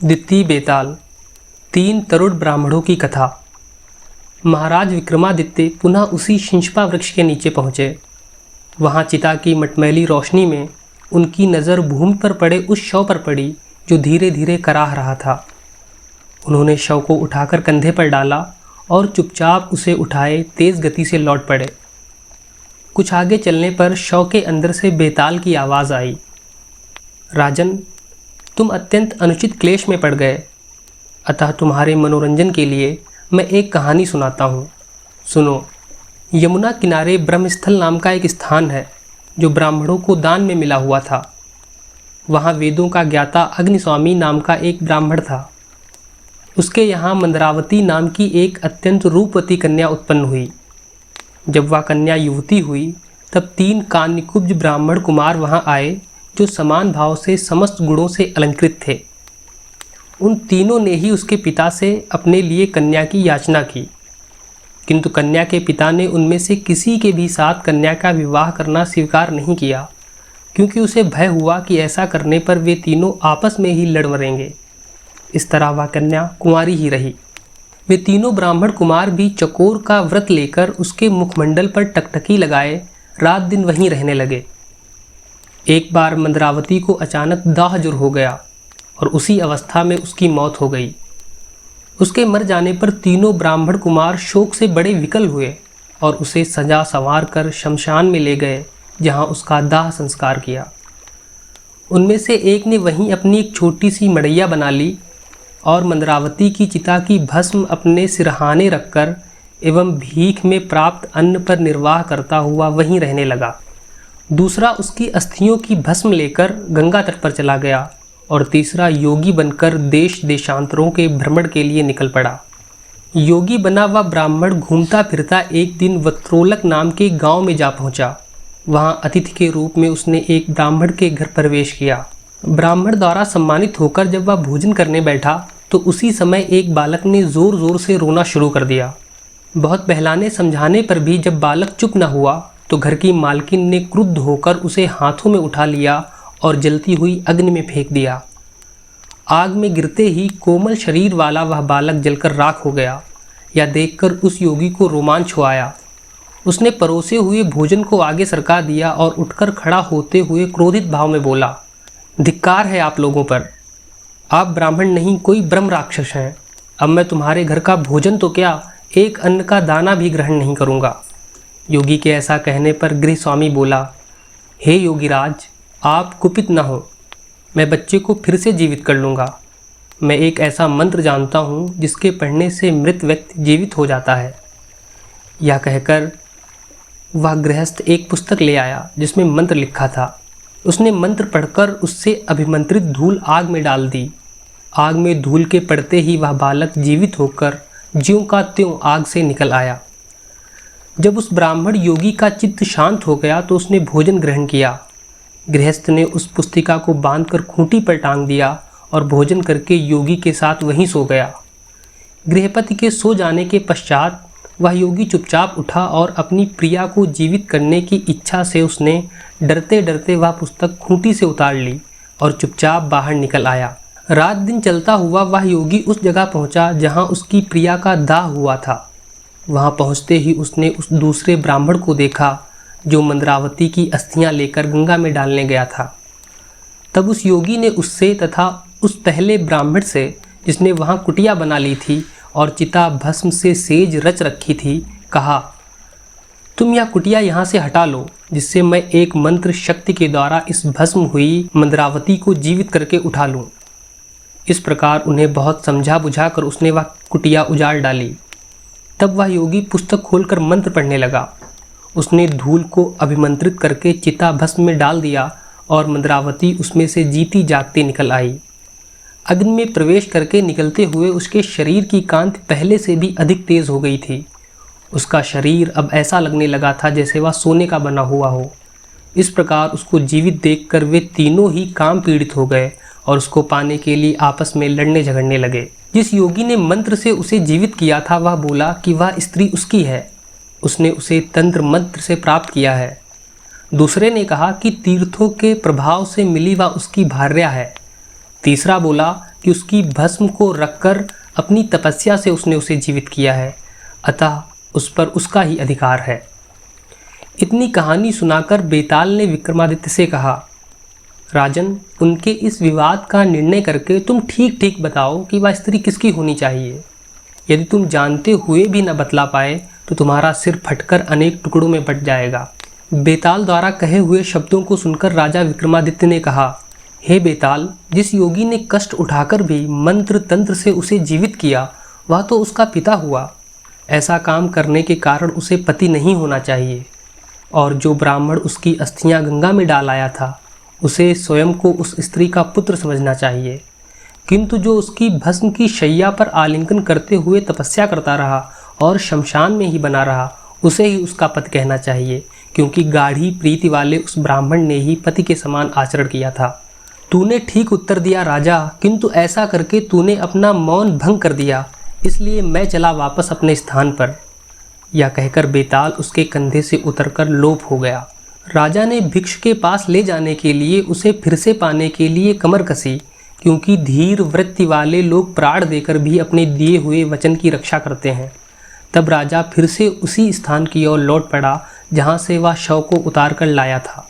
द्वितीय बेताल। 3 तरुण ब्राह्मणों की कथा। महाराज विक्रमादित्य पुनः उसी शिंशपा वृक्ष के नीचे पहुँचे। वहाँ चिता की मटमैली रोशनी में उनकी नज़र भूमि पर पड़े उस शव पर पड़ी जो धीरे धीरे कराह रहा था। उन्होंने शव को उठाकर कंधे पर डाला और चुपचाप उसे उठाए तेज गति से लौट पड़े। कुछ आगे चलने पर शव के अंदर से बेताल की आवाज़ आई, राजन, तुम अत्यंत अनुचित क्लेश में पड़ गए, अतः तुम्हारे मनोरंजन के लिए मैं एक कहानी सुनाता हूँ। सुनो। यमुना किनारे ब्रह्मस्थल नाम का एक स्थान है जो ब्राह्मणों को दान में मिला हुआ था। वहाँ वेदों का ज्ञाता अग्निस्वामी नाम का एक ब्राह्मण था। उसके यहाँ मंदरावती नाम की एक अत्यंत रूपवती कन्या उत्पन्न हुई। जब वह कन्या युवती हुई तब 3 कान्यकुब्ज ब्राह्मण कुमार वहाँ आए जो समान भाव से समस्त गुणों से अलंकृत थे। उन तीनों ने ही उसके पिता से अपने लिए कन्या की याचना की, किंतु कन्या के पिता ने उनमें से किसी के भी साथ कन्या का विवाह करना स्वीकार नहीं किया, क्योंकि उसे भय हुआ कि ऐसा करने पर वे तीनों आपस में ही लड़ मरेंगे। इस तरह वह कन्या कुंवारी ही रही। वे तीनों ब्राह्मण कुमार भी चकोर का व्रत लेकर उसके मुखमंडल पर टकटकी लगाए रात दिन वहीं रहने लगे। एक बार मंदरावती को अचानक दाह जुर हो गया और उसी अवस्था में उसकी मौत हो गई। उसके मर जाने पर तीनों ब्राह्मण कुमार शोक से बड़े विकल हुए और उसे सजा संवार कर शमशान में ले गए, जहां उसका दाह संस्कार किया। उनमें से एक ने वहीं अपनी एक छोटी सी मड़ैया बना ली और मंदरावती की चिता की भस्म अपने सिरहाने रखकर एवं भीख में प्राप्त अन्न पर निर्वाह करता हुआ वहीं रहने लगा। दूसरा उसकी अस्थियों की भस्म लेकर गंगा तट पर चला गया और तीसरा योगी बनकर देश देशांतरों के भ्रमण के लिए निकल पड़ा। योगी बना वह ब्राह्मण घूमता फिरता एक दिन वत्रोलक नाम के गांव में जा पहुंचा। वहां अतिथि के रूप में उसने एक ब्राह्मण के घर प्रवेश किया। ब्राह्मण द्वारा सम्मानित होकर जब वह भोजन करने बैठा तो उसी समय एक बालक ने जोर जोर से रोना शुरू कर दिया। बहुत बहलाने समझाने पर भी जब बालक चुप न हुआ तो घर की मालकिन ने क्रुद्ध होकर उसे हाथों में उठा लिया और जलती हुई अग्नि में फेंक दिया। आग में गिरते ही कोमल शरीर वाला वह बालक जलकर राख हो गया। यह देखकर उस योगी को रोमांच हो आया। उसने परोसे हुए भोजन को आगे सरका दिया और उठकर खड़ा होते हुए क्रोधित भाव में बोला, धिक्कार है आप लोगों पर। आप ब्राह्मण नहीं, कोई ब्रह्म राक्षस हैं। अब मैं तुम्हारे घर का भोजन तो क्या, एक अन्न का दाना भी ग्रहण नहीं करूँगा। योगी के ऐसा कहने पर गृह स्वामी बोला, हे योगीराज, आप कुपित न हो, मैं बच्चे को फिर से जीवित कर लूँगा। मैं एक ऐसा मंत्र जानता हूँ जिसके पढ़ने से मृत व्यक्ति जीवित हो जाता है। यह कहकर वह गृहस्थ एक पुस्तक ले आया जिसमें मंत्र लिखा था। उसने मंत्र पढ़कर उससे अभिमंत्रित धूल आग में डाल दी। आग में धूल के पड़ते ही वह बालक जीवित होकर ज्यों का त्यों आग से निकल आया। जब उस ब्राह्मण योगी का चित्त शांत हो गया तो उसने भोजन ग्रहण किया। गृहस्थ ने उस पुस्तिका को बांधकर खूंटी पर टांग दिया और भोजन करके योगी के साथ वहीं सो गया। गृहपति के सो जाने के पश्चात वह योगी चुपचाप उठा और अपनी प्रिया को जीवित करने की इच्छा से उसने डरते डरते वह पुस्तक खूंटी से उतार ली और चुपचाप बाहर निकल आया। रात दिन चलता हुआ वह योगी उस जगह पहुंचा जहां उसकी प्रिया का दाह हुआ था। वहां पहुंचते ही उसने उस दूसरे ब्राह्मण को देखा जो मंदरावती की अस्थियां लेकर गंगा में डालने गया था। तब उस योगी ने उससे तथा उस पहले ब्राह्मण से जिसने वहां कुटिया बना ली थी और चिता भस्म से सेज रच रखी थी, कहा, तुम यह कुटिया यहाँ से हटा लो, जिससे मैं एक मंत्र शक्ति के द्वारा इस भस्म हुई मंदरावती को जीवित करके उठा लूँ। इस प्रकार उन्हें बहुत समझा बुझा कर उसने वह कुटिया उजाड़ डाली। तब वह योगी पुस्तक खोलकर मंत्र पढ़ने लगा। उसने धूल को अभिमंत्रित करके चिता भस्म में डाल दिया और मंदरावती उसमें से जीती जागती निकल आई। अग्नि में प्रवेश करके निकलते हुए उसके शरीर की कांति पहले से भी अधिक तेज हो गई थी। उसका शरीर अब ऐसा लगने लगा था जैसे वह सोने का बना हुआ हो। इस प्रकार उसको जीवित देखकर वे तीनों ही काम पीड़ित हो गए और उसको पाने के लिए आपस में लड़ने झगड़ने लगे। जिस योगी ने मंत्र से उसे जीवित किया था वह बोला कि वह स्त्री उसकी है, उसने उसे तंत्र मंत्र से प्राप्त किया है। दूसरे ने कहा कि तीर्थों के प्रभाव से मिली वह उसकी भार्या है। तीसरा बोला कि उसकी भस्म को रखकर अपनी तपस्या से उसने उसे जीवित किया है, अतः उस पर उसका ही अधिकार है। इतनी कहानी सुनाकर बेताल ने विक्रमादित्य से कहा, राजन, उनके इस विवाद का निर्णय करके तुम ठीक ठीक बताओ कि वह स्त्री किसकी होनी चाहिए। यदि तुम जानते हुए भी न बतला पाए तो तुम्हारा सिर फटकर अनेक टुकड़ों में बट जाएगा। बेताल द्वारा कहे हुए शब्दों को सुनकर राजा विक्रमादित्य ने कहा, हे बेताल, जिस योगी ने कष्ट उठाकर भी मंत्र तंत्र से उसे जीवित किया वह तो उसका पिता हुआ। ऐसा काम करने के कारण उसे पति नहीं होना चाहिए, और जो ब्राह्मण उसकी अस्थियां गंगा में डाल आया था उसे स्वयं को उस स्त्री का पुत्र समझना चाहिए। किंतु जो उसकी भस्म की शैया पर आलिंगन करते हुए तपस्या करता रहा और शमशान में ही बना रहा, उसे ही उसका पति कहना चाहिए, क्योंकि गाढ़ी प्रीति वाले उस ब्राह्मण ने ही पति के समान आचरण किया था। तूने ठीक उत्तर दिया राजा, किंतु ऐसा करके तूने अपना मौन भंग कर दिया, इसलिए मैं चला वापस अपने स्थान पर। यह कहकर बेताल उसके कंधे से उतरकर लोप हो गया। राजा ने भिक्षु के पास ले जाने के लिए उसे फिर से पाने के लिए कमर कसी, क्योंकि धीर वृत्ति वाले लोग प्राण देकर भी अपने दिए हुए वचन की रक्षा करते हैं। तब राजा फिर से उसी स्थान की ओर लौट पड़ा जहाँ से वह शव को उतार कर लाया था।